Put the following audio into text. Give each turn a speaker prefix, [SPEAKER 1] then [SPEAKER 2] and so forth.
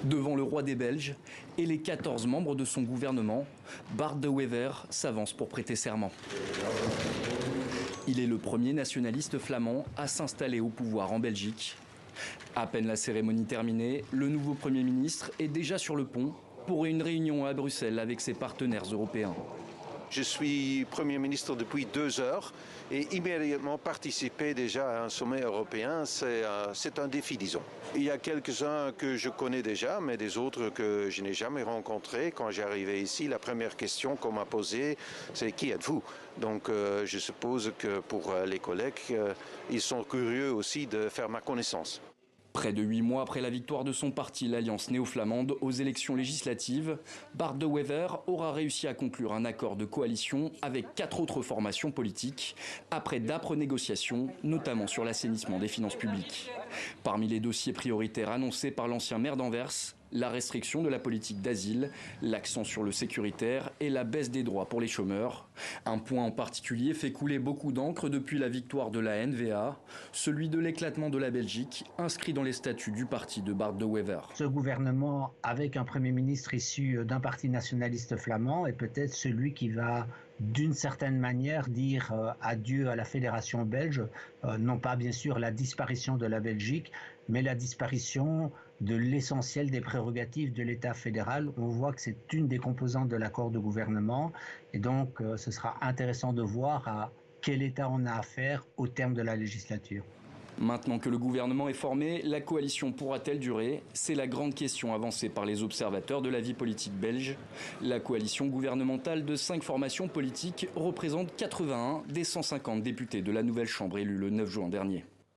[SPEAKER 1] Devant le roi des Belges et les 14 membres de son gouvernement, Bart De Wever s'avance pour prêter serment. Il est le premier nationaliste flamand à s'installer au pouvoir en Belgique. À peine la cérémonie terminée, le nouveau Premier ministre est déjà sur le pont pour une réunion à Bruxelles avec ses partenaires européens.
[SPEAKER 2] Je suis Premier ministre depuis 2 heures et immédiatement participer déjà à un sommet européen, c'est un défi, disons. Il y a quelques-uns que je connais déjà, mais des autres que je n'ai jamais rencontrés. Quand j'ai arrivé ici, la première question qu'on m'a posée, c'est « Qui êtes-vous » Donc je suppose que pour les collègues, ils sont curieux aussi de faire ma connaissance.
[SPEAKER 1] Près de 8 mois après la victoire de son parti, l'Alliance néo-flamande, aux élections législatives, Bart De Wever aura réussi à conclure un accord de coalition avec 4 autres formations politiques, après d'âpres négociations, notamment sur l'assainissement des finances publiques. Parmi les dossiers prioritaires annoncés par l'ancien maire d'Anvers, la restriction de la politique d'asile, l'accent sur le sécuritaire et la baisse des droits pour les chômeurs. Un point en particulier fait couler beaucoup d'encre depuis la victoire de la N-VA, celui de l'éclatement de la Belgique, inscrit dans les statuts du parti de Bart De Wever.
[SPEAKER 3] Ce gouvernement, avec un Premier ministre issu d'un parti nationaliste flamand, est peut-être celui qui va, d'une certaine manière, dire adieu à la fédération belge, non pas bien sûr la disparition de la Belgique, mais la disparition de l'essentiel des prérogatives de l'État fédéral. On voit que c'est une des composantes de l'accord de gouvernement et donc ce sera intéressant de voir à quel État on a affaire au terme de la législature.
[SPEAKER 1] Maintenant que le gouvernement est formé, la coalition pourra-t-elle durer? C'est la grande question avancée par les observateurs de la vie politique belge. La coalition gouvernementale de 5 formations politiques représente 81 des 150 députés de la nouvelle Chambre élue le 9 juin dernier.